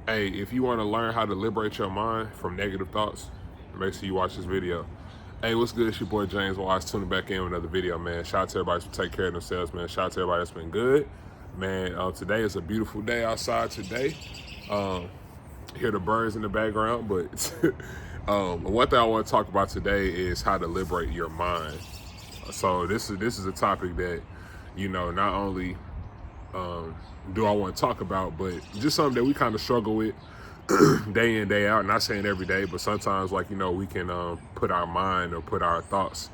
Hey, if you want to learn how to liberate your mind from negative thoughts, make sure you watch this video. Hey, what's good? It's your boy James Wise tuning back in with another video, man. Shout out to everybody who take care of themselves, man. Shout out to everybody that's been good. Man, today is a beautiful day outside today. Um, hear the birds in the background, but one thing I want to talk about today is how to liberate your mind. So this is a topic that, not only do I want to talk about, but just something that we kind of struggle with day in, day out. Not saying every day, but sometimes, like, we can put our mind or put our thoughts,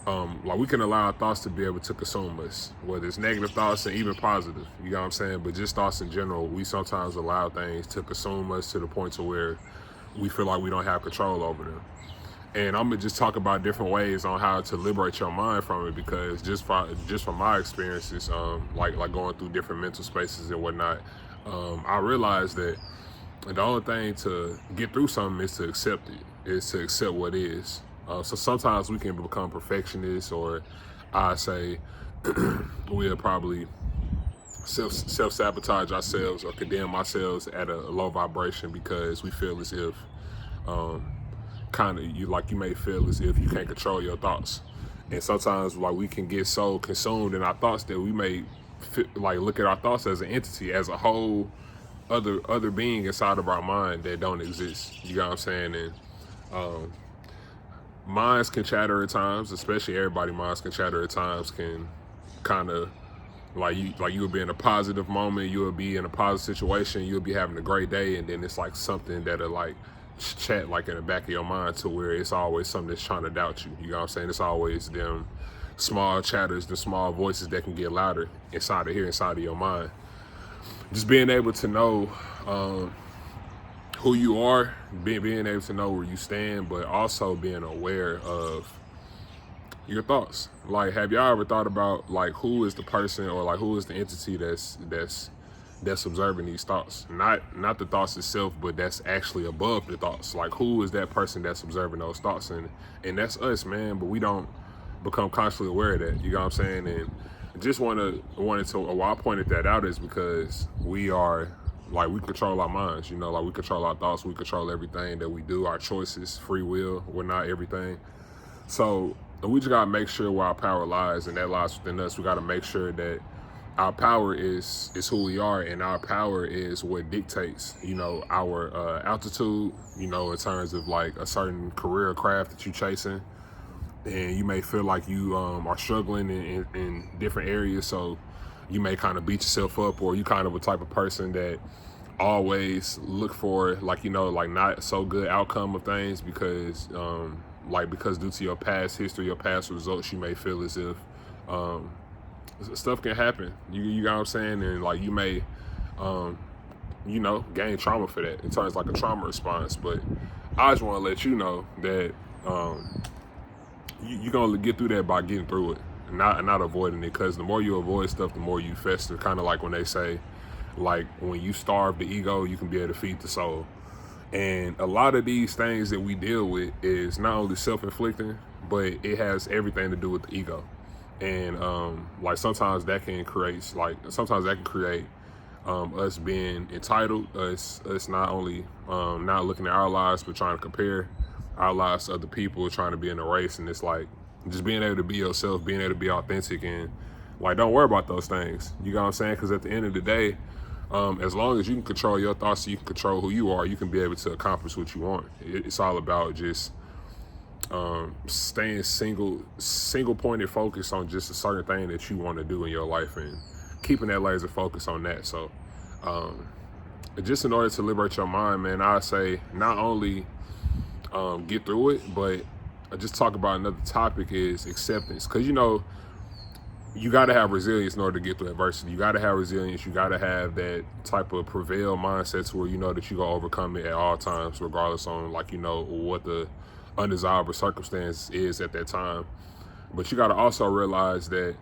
like we can allow our thoughts to be able to consume us, whether it's negative thoughts and even positive, you know what I'm saying? But just thoughts in general, we sometimes allow things to consume us to the point to where we feel like we don't have control over them. And I'm gonna just talk about different ways on how to liberate your mind from it, because just from my experiences, like going through different mental spaces and whatnot, I realized that the only thing to get through something is to accept it, is to accept what is. So sometimes we can become perfectionists, or I say we'll probably self sabotage ourselves or condemn ourselves at a low vibration because we feel as if um, kind of you may feel as if you can't control your thoughts. And sometimes like we can get so consumed in our thoughts that we may like look at our thoughts as an entity, as a whole other being inside of our mind that don't exist, you know what I'm saying? And um, minds can chatter at times, especially everybody minds can chatter at times, can kind of like you would be in a positive moment, you would be in a positive situation, you'll be having a great day, and then it's like something that'll like chat like in the back of your mind to where it's always something that's trying to doubt you. You know what I'm saying? It's always them small chatters, the small voices that can get louder inside of here, inside of your mind. Just being able to know who you are, being able to know where you stand, but also being aware of your thoughts. Like, have y'all ever thought about like who is the person or like who is the entity that's observing these thoughts? Not the thoughts itself, but that's actually above the thoughts. Like, who is that person that's observing those thoughts? And that's us, man. But we don't become consciously aware of that. You know what I'm saying? And just wanted to why I pointed that out is because we are like, we control our minds. Like we control our thoughts. We control everything that we do. Our choices, free will. We're not everything. So we just gotta make sure where our power lies, and that lies within us. We gotta make sure that our power is who we are, and our power is what dictates, our altitude. In terms of like a certain career or craft that you're chasing, and you may feel like you are struggling in different areas, so you may kind of beat yourself up, or you kind of a type of person that always look for like like not so good outcome of things because due to your past history, your past results, you may feel as if stuff can happen. You know what I'm saying? And like you may gain trauma for that. It turns like a trauma response. But I just want to let you know that you're gonna get through that by getting through it, and not avoiding it. Because the more you avoid stuff, the more you fester. Kind of like when they say, like when you starve the ego, you can be able to feed the soul. And a lot of these things that we deal with is not only self-inflicting, but it has everything to do with the ego. And like sometimes that can create us being entitled, us not only not looking at our lives, but trying to compare our lives to other people, trying to be in a race. And it's like just being able to be yourself, being able to be authentic, and like don't worry about those things. You know what I'm saying? Because at the end of the day, as long as you can control your thoughts, you can control who you are, you can be able to accomplish what you want. It's all about just staying single pointed focus on just a certain thing that you want to do in your life, and keeping that laser focus on that. So just in order to liberate your mind, man, I say not only get through it, but I just talk about another topic is acceptance. Because you got to have resilience in order to get through adversity. You got to have resilience. You got to have that type of prevail mindset to where you know that you're going to overcome it at all times, regardless on what the undesirable circumstance is at that time. But you got to also realize that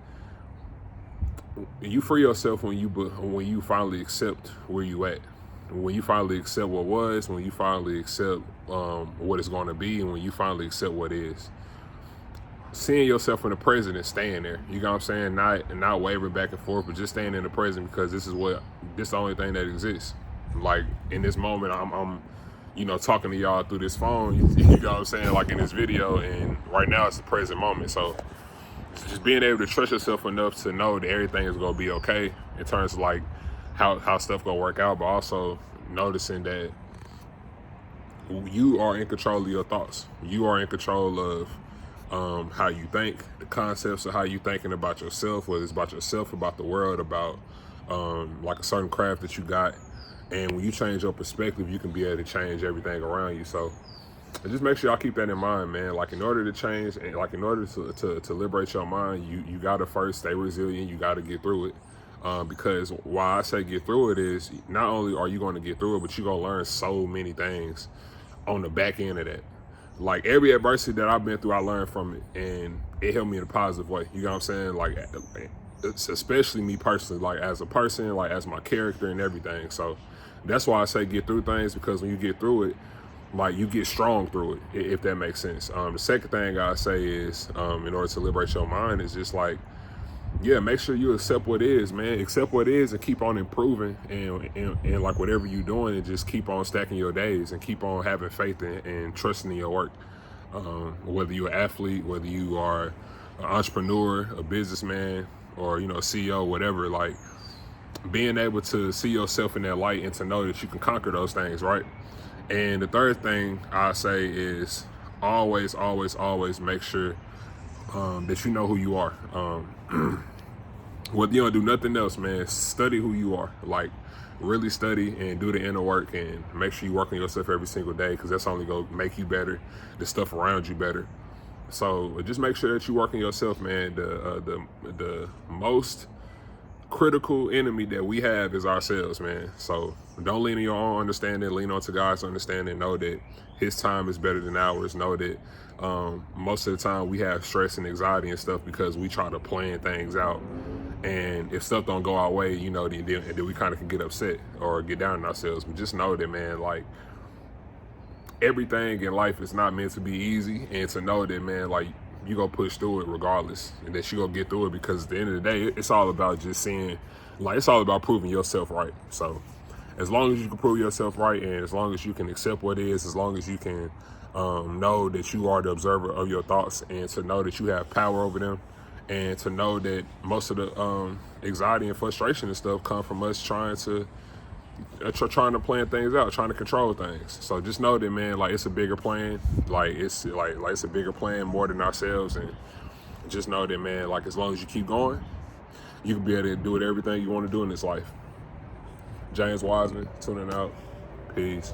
you free yourself when you finally accept where you at. When you finally accept what was, when you finally accept what it's going to be, and when you finally accept what is. Seeing yourself in the present and staying there. You know what I'm saying? Not wavering back and forth, but just staying in the present, because this is the only thing that exists. like in this moment, I'm you know, talking to y'all through this phone, you know what I'm saying, like in this video, and right now it's the present moment. So just being able to trust yourself enough to know that everything is gonna be okay in terms of like how stuff gonna work out, but also noticing that you are in control of your thoughts. You are in control of how you think, the concepts of how you thinking about yourself, whether it's about yourself, about the world, about like a certain craft that you got. And when you change your perspective, you can be able to change everything around you. So just make sure y'all keep that in mind, man. Like in order to change, and like in order to liberate your mind, you gotta first stay resilient. You gotta get through it. Because why I say get through it is not only are you going to get through it, but you're going to learn so many things on the back end of that. Like every adversity that I've been through, I learned from it, and it helped me in a positive way. You know what I'm saying? Like, it's especially me personally, like as a person, like as my character and everything. So that's why I say get through things, because when you get through it, like you get strong through it, if that makes sense. The second thing I say is, in order to liberate your mind, is just like, yeah, make sure you accept what is, man. Accept what is and keep on improving, and like whatever you're doing, and just keep on stacking your days and keep on having faith and trusting in your work. Whether you're an athlete, whether you are an entrepreneur, a businessman, or you know, a CEO, whatever, like being able to see yourself in that light and to know that you can conquer those things, right? And the third thing I say is always, always, always make sure that you know who you are. Whether you don't do nothing else, man, study who you are. Like, really study and do the inner work, and make sure you work on yourself every single day, because that's only going to make you better, the stuff around you better. So just make sure that you work on yourself, man. The most critical enemy that we have is ourselves, man. So don't lean on your own understanding, lean on to God's understanding. Know that his time is better than ours. Know that most of the time we have stress and anxiety and stuff because we try to plan things out, and if stuff don't go our way, you know, then we kind of can get upset or get down on ourselves. But just know that, man, like everything in life is not meant to be easy, and to know that, man, like you gonna push through it regardless, and that you gonna get through it, because at the end of the day, it's all about just seeing, like, it's all about proving yourself right. So as long as you can prove yourself right, and as long as you can accept what is, as long as you can know that you are the observer of your thoughts, and to know that you have power over them, and to know that most of the anxiety and frustration and stuff come from us trying to plan things out, trying to control things. So just know that, man, like it's a bigger plan. Like it's it's a bigger plan more than ourselves, and just know that, man, like as long as you keep going, you can be able to do everything you want to do in this life. James Wiseman, tuning out. Peace.